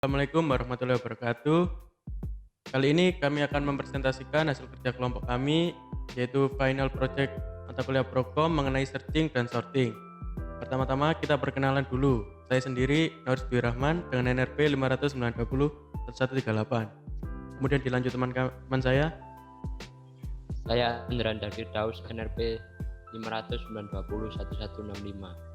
Assalamualaikum warahmatullahi wabarakatuh. Kali ini kami akan mempresentasikan hasil kerja kelompok kami, yaitu final project mata kuliah Prokom mengenai searching dan sorting. Pertama-tama kita perkenalan dulu. Saya sendiri Norris Dwi Rahman dengan NRP 509201138. Kemudian dilanjut teman saya. Saya Andran David Daus, NRP 509201165.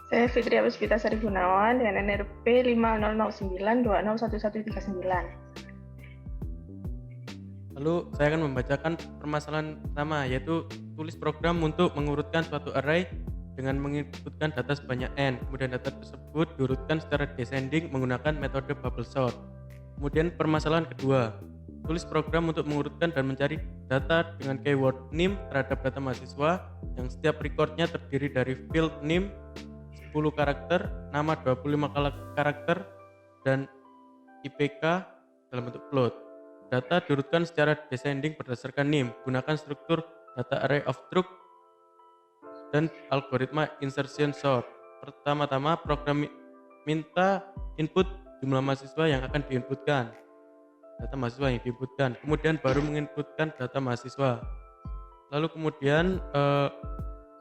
Saya Fitri Puspita Sari Gunawan dengan NRP 5009201139. Lalu saya akan membacakan permasalahan pertama, yaitu tulis program untuk mengurutkan suatu array dengan menginputkan data sebanyak n. Kemudian data tersebut diurutkan secara descending menggunakan metode bubble sort. Kemudian permasalahan kedua, tulis program untuk mengurutkan dan mencari data dengan keyword name terhadap data mahasiswa yang setiap recordnya terdiri dari field name 10 karakter, nama 25 karakter, dan IPK dalam bentuk float. Data diurutkan secara descending berdasarkan name, gunakan struktur data array of truth dan algoritma insertion sort. Pertama-tama program minta input jumlah mahasiswa yang akan diinputkan, data mahasiswa yang diinputkan, kemudian baru menginputkan data mahasiswa. Lalu kemudian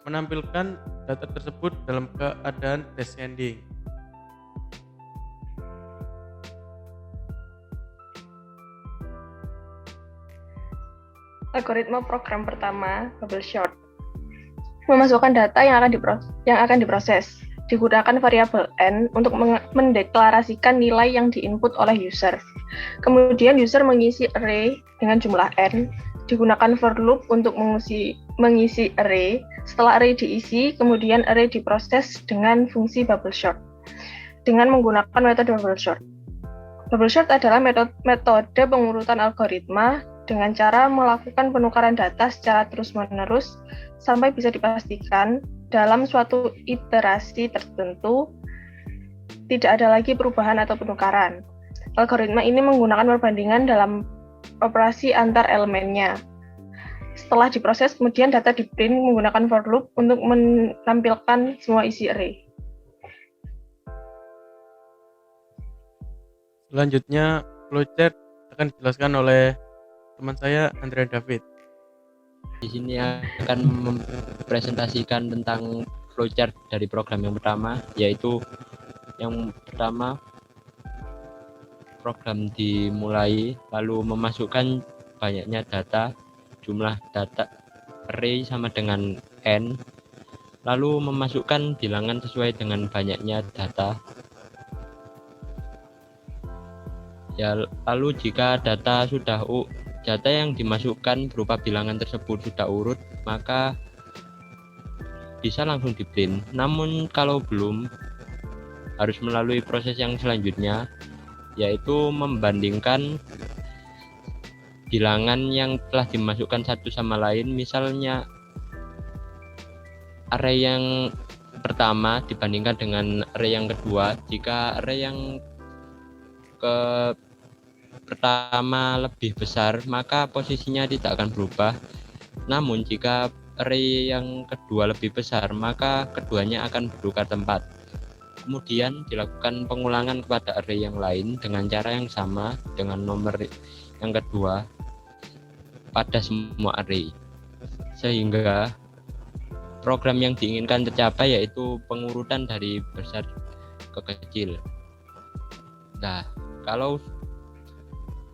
menampilkan data tersebut dalam keadaan descending. Algoritma program pertama, bubble sort. Memasukkan data yang akan diproses. Digunakan variabel n untuk mendeklarasikan nilai yang diinput oleh user. Kemudian user mengisi array dengan jumlah n. Digunakan for loop untuk mengisi array. Setelah array diisi, kemudian array diproses dengan fungsi bubble sort dengan menggunakan metode bubble sort. Bubble sort adalah metode pengurutan algoritma dengan cara melakukan penukaran data secara terus-menerus sampai bisa dipastikan dalam suatu iterasi tertentu tidak ada lagi perubahan atau penukaran. Algoritma ini menggunakan perbandingan dalam operasi antar elemennya. Setelah diproses, kemudian data di-print menggunakan for loop untuk menampilkan semua isi array. Selanjutnya, flowchart akan dijelaskan oleh teman saya Andrea David. Di sini akan mempresentasikan tentang flowchart dari program yang pertama, yaitu yang pertama program dimulai lalu memasukkan banyaknya data, jumlah data array sama dengan n, lalu memasukkan bilangan sesuai dengan banyaknya data. Ya, lalu jika data yang dimasukkan berupa bilangan tersebut sudah urut, maka bisa langsung di-print. Namun kalau belum, harus melalui proses yang selanjutnya, yaitu membandingkan bilangan yang telah dimasukkan satu sama lain. Misalnya array yang pertama dibandingkan dengan array yang kedua. Jika array yang pertama lebih besar, maka posisinya tidak akan berubah. Namun jika array yang kedua lebih besar, maka keduanya akan bertukar tempat. Kemudian dilakukan pengulangan kepada array yang lain dengan cara yang sama dengan nomor yang kedua pada semua array, sehingga program yang diinginkan tercapai yaitu pengurutan dari besar ke kecil. Nah, kalau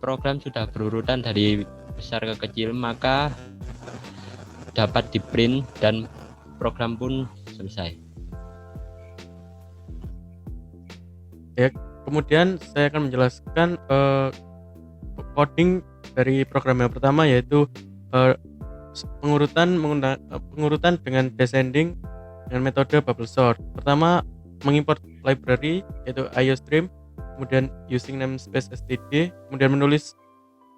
program sudah berurutan dari besar ke kecil, maka dapat di-print dan program pun selesai. Ya, kemudian saya akan menjelaskan coding dari program yang pertama, yaitu pengurutan dengan descending dengan metode bubble sort. Pertama, mengimport library yaitu iostream, kemudian using namespace std, kemudian menulis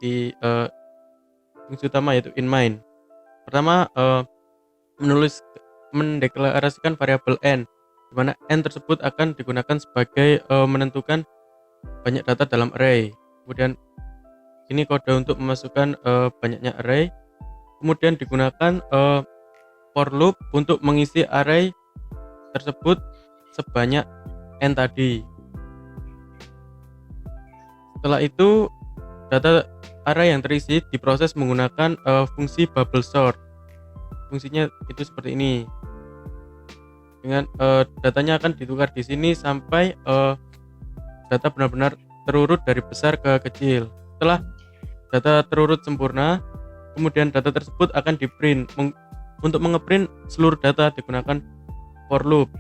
di fungsi utama yaitu in main. Pertama, mendeklarasikan variabel n, di mana n tersebut akan digunakan sebagai menentukan banyak data dalam array. Kemudian ini kode untuk memasukkan banyaknya array. Kemudian digunakan for loop untuk mengisi array tersebut sebanyak n tadi. Setelah itu data array yang terisi diproses menggunakan fungsi bubble sort. Fungsinya itu seperti ini. Dengan datanya akan ditukar di sini sampai data benar-benar terurut dari besar ke kecil. Setelah data terurut sempurna, kemudian data tersebut akan di-print. Untuk mengeprint seluruh data digunakan for loop.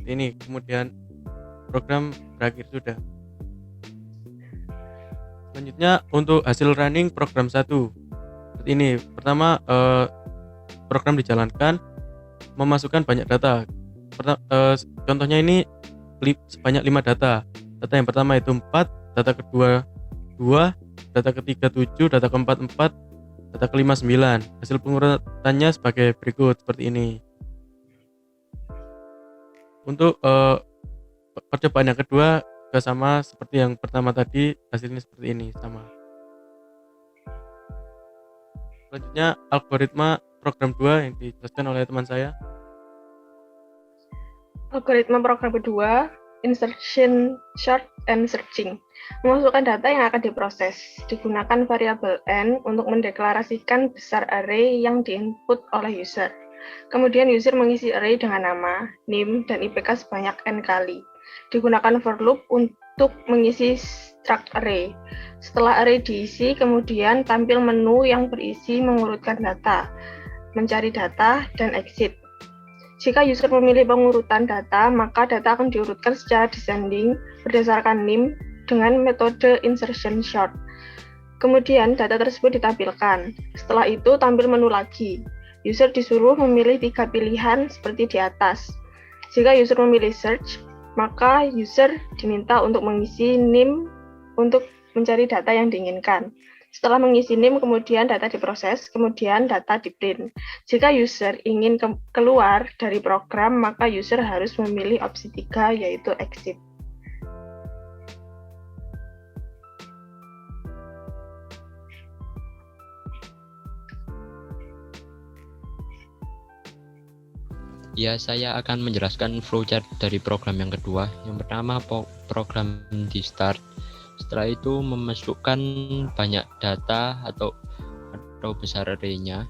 Ini kemudian program berakhir sudah. Selanjutnya untuk hasil running program 1. Seperti ini. Pertama program dijalankan memasukkan banyak data. Contohnya ini sebanyak 5 data. Data yang pertama itu 4, data kedua 2, data ketiga 7, data keempat 4, data kelima 9. Hasil pengurutannya sebagai berikut seperti ini. Untuk percobaan yang kedua juga sama seperti yang pertama tadi, hasilnya seperti ini sama. Selanjutnya algoritma program 2 yang dijelaskan oleh teman saya. Algoritma program kedua, insertion, sort, and searching. Memasukkan data yang akan diproses. Digunakan variabel n untuk mendeklarasikan besar array yang diinput oleh user. Kemudian user mengisi array dengan nama, name, dan IPK sebanyak n kali. Digunakan for loop untuk mengisi struct array. Setelah array diisi, kemudian tampil menu yang berisi mengurutkan data, mencari data, dan exit. Jika user memilih pengurutan data, maka data akan diurutkan secara descending berdasarkan name dengan metode insertion sort. Kemudian data tersebut ditampilkan. Setelah itu tampil menu lagi. User disuruh memilih 3 pilihan seperti di atas. Jika user memilih search, maka user diminta untuk mengisi name untuk mencari data yang diinginkan. Setelah mengisi name, kemudian data diproses, kemudian data di-print. Jika user ingin keluar dari program, maka user harus memilih opsi 3, yaitu exit. Ya, saya akan menjelaskan flowchart dari program yang kedua. Yang pertama, program di start. Setelah itu memasukkan banyak data atau besar array-nya.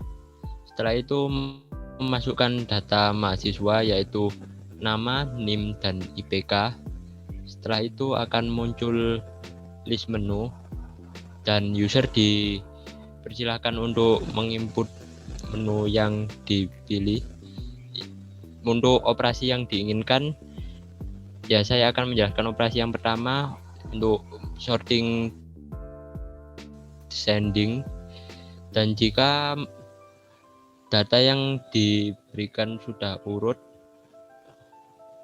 Setelah itu memasukkan data mahasiswa yaitu nama, NIM, dan IPK. Setelah itu akan muncul list menu dan user dipersilahkan untuk menginput menu yang dipilih. Untuk operasi yang diinginkan, ya saya akan menjelaskan operasi yang pertama untuk sorting descending, dan jika data yang diberikan sudah urut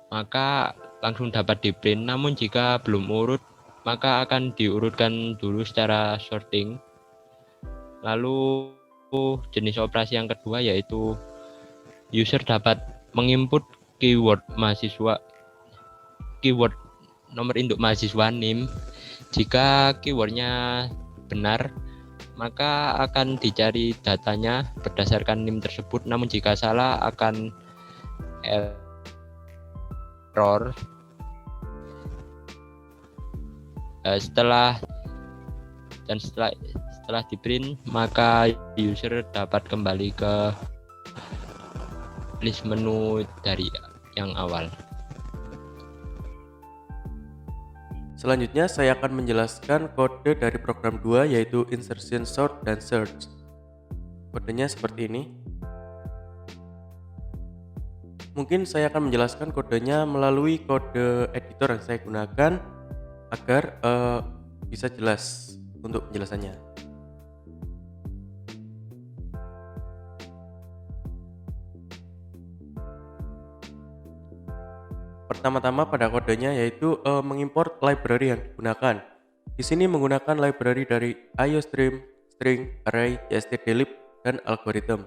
maka langsung dapat di-print. Namun jika belum urut maka akan diurutkan dulu secara sorting. Lalu jenis operasi yang kedua yaitu user dapat menginput keyword mahasiswa, keyword nomor induk mahasiswa NIM. Jika keywordnya benar, maka akan dicari datanya berdasarkan NIM tersebut. Namun jika salah akan error. Setelah di-print, maka user dapat kembali ke list menu dari yang awal. Selanjutnya saya akan menjelaskan kode dari program 2 yaitu insertion, sort, dan search. Kodenya seperti ini. Mungkin saya akan menjelaskan kodenya melalui kode editor yang saya gunakan agar bisa jelas untuk penjelasannya. Pertama-tama pada kodenya yaitu mengimport library yang digunakan. Di sini menggunakan library dari IOStream, string, array, stdlib, dan algorithm.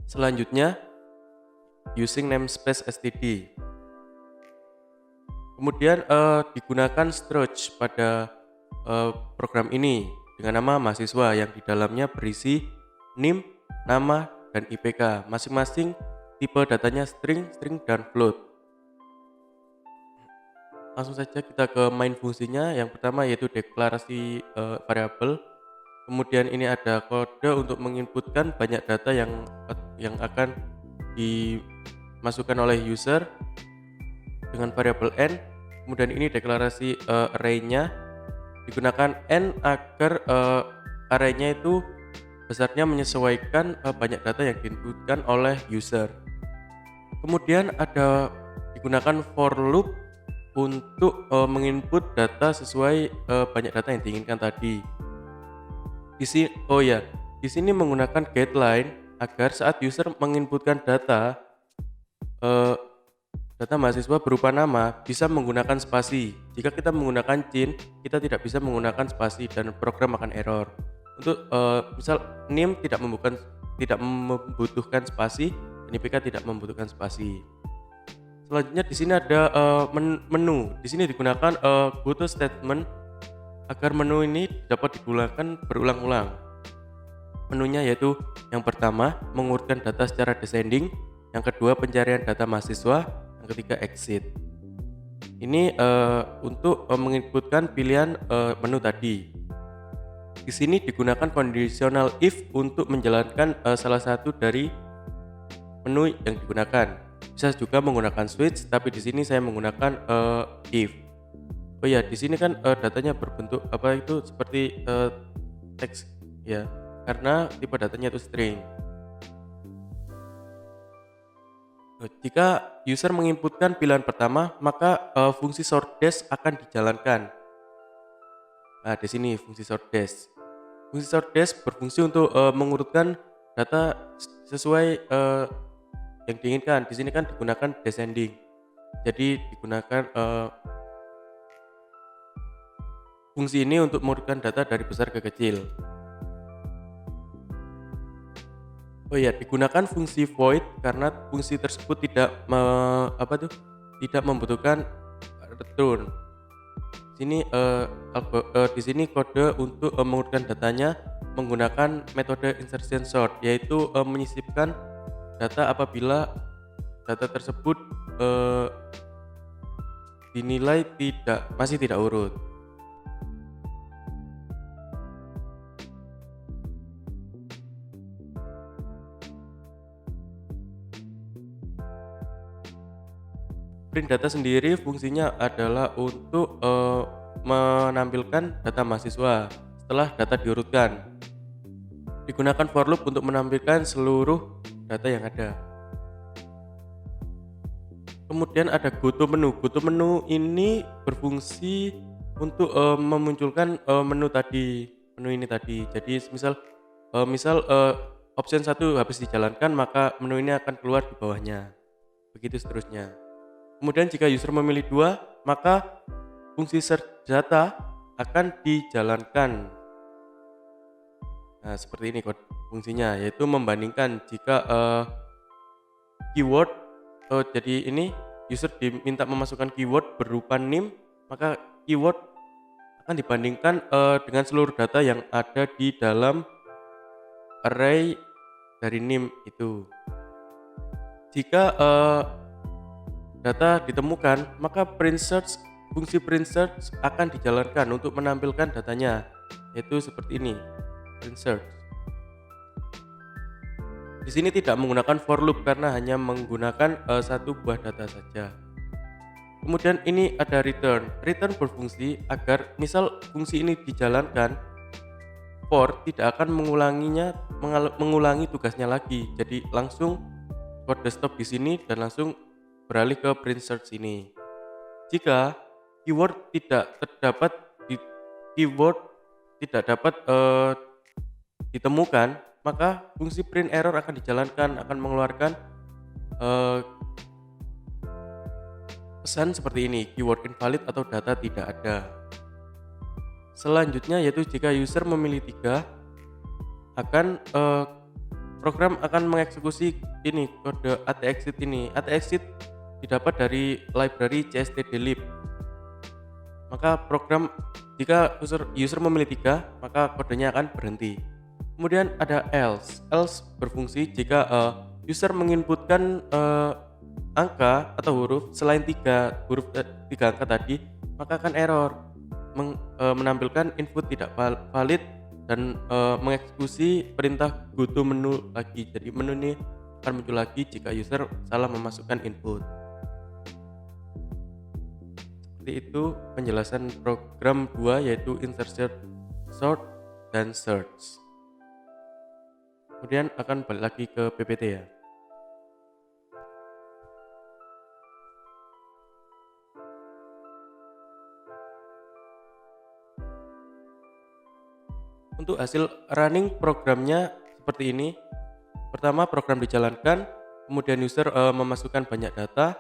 Selanjutnya using namespace std. Kemudian digunakan struct pada program ini dengan nama mahasiswa yang di dalamnya berisi NIM, nama, dan IPK. Masing-masing tipe datanya string, dan float. Langsung saja kita ke main fungsinya. Yang pertama yaitu deklarasi variabel. Kemudian ini ada kode untuk menginputkan banyak data yang akan dimasukkan oleh user dengan variabel n. Kemudian ini deklarasi array-nya, digunakan n agar array-nya itu besarnya menyesuaikan banyak data yang diinputkan oleh user. Kemudian ada digunakan for loop untuk menginput data sesuai banyak data yang diinginkan tadi. Di sini menggunakan getLine agar saat user menginputkan data mahasiswa berupa nama bisa menggunakan spasi. Jika kita menggunakan cin, kita tidak bisa menggunakan spasi dan program akan error. Untuk misal NIM tidak membutuhkan spasi, NIPK tidak membutuhkan spasi. Selanjutnya di sini ada menu. Di sini digunakan goto statement agar menu ini dapat digunakan berulang-ulang. Menunya yaitu yang pertama mengurutkan data secara descending, yang kedua pencarian data mahasiswa, yang ketiga exit. Ini untuk menginputkan pilihan menu tadi. Di sini digunakan conditional if untuk menjalankan salah satu dari menu yang digunakan. Bisa juga menggunakan switch, tapi di sini saya menggunakan if. Oh ya, di sini kan datanya berbentuk seperti teks ya, karena tipe datanya itu string. Jika user menginputkan pilihan pertama, maka fungsi sortDash akan dijalankan. Nah, di sini fungsi sortDash. Fungsi sortDash berfungsi untuk mengurutkan data sesuai yang diinginkan. Di sini kan digunakan descending. Jadi digunakan fungsi ini untuk mengurutkan data dari besar ke kecil. Oh ya, digunakan fungsi void karena fungsi tersebut tidak membutuhkan return. Di sini kode untuk mengurutkan datanya menggunakan metode insertion sort, yaitu menyisipkan data apabila data tersebut dinilai masih tidak urut. Print data sendiri fungsinya adalah untuk menampilkan data mahasiswa setelah data diurutkan. Digunakan for loop untuk menampilkan seluruh data yang ada. Kemudian ada goto menu. Goto menu ini berfungsi untuk memunculkan menu ini tadi. Jadi misal option 1 habis dijalankan, maka menu ini akan keluar di bawahnya. Begitu seterusnya. Kemudian jika user memilih 2, maka fungsi search data akan dijalankan. Nah, seperti ini fungsinya, yaitu membandingkan jika keyword. Jadi ini user diminta memasukkan keyword berupa NIM, maka keyword akan dibandingkan dengan seluruh data yang ada di dalam array dari NIM itu. Jika data ditemukan, maka fungsi print search akan dijalankan untuk menampilkan datanya, yaitu seperti ini, print search. Di sini tidak menggunakan for loop karena hanya menggunakan satu buah data saja. Kemudian ini ada return. Return berfungsi agar misal fungsi ini dijalankan, for tidak akan mengulangi tugasnya lagi. Jadi langsung kode stop di sini dan langsung beralih ke print search ini. Jika keyword tidak dapat ditemukan, maka fungsi print error akan dijalankan, akan mengeluarkan pesan seperti ini, keyword invalid atau data tidak ada. Selanjutnya yaitu jika user memilih 3, program akan mengeksekusi ini kode atexit ini. Atexit didapat dari library cstdlib. Maka jika user memilih 3, maka kodenya akan berhenti. Kemudian ada else. Else berfungsi jika user menginputkan angka atau huruf selain tiga angka tadi, maka akan error, menampilkan input tidak valid dan mengeksekusi perintah go to menu lagi. Jadi menu ini akan muncul lagi jika user salah memasukkan input. Seperti itu penjelasan program 2 yaitu insert, sort, dan search. Kemudian akan balik lagi ke PPT ya. Untuk hasil running programnya seperti ini. Pertama, program dijalankan, kemudian user memasukkan banyak data.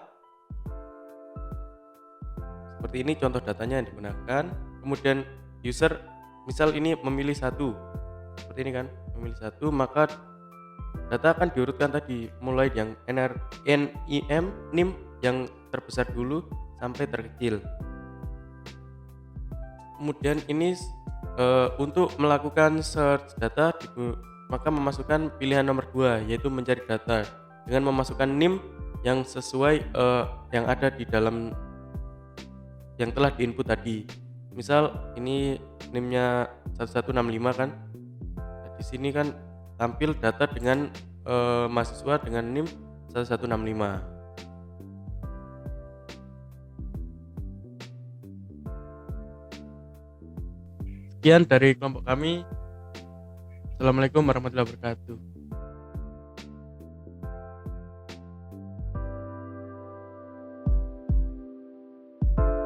Seperti ini contoh datanya yang digunakan. Kemudian user misal ini memilih satu. Seperti ini kan, memilih satu, maka data akan diurutkan tadi mulai yang NIM yang terbesar dulu sampai terkecil. Kemudian ini untuk melakukan search data maka memasukkan pilihan nomor 2 yaitu mencari data dengan memasukkan NIM yang sesuai yang ada di dalam yang telah diinput tadi. Misal ini NIM-nya 1165 kan. Di sini kan tampil data dengan mahasiswa dengan NIM 1165. Sekian dari kelompok kami. Assalamualaikum warahmatullahi wabarakatuh.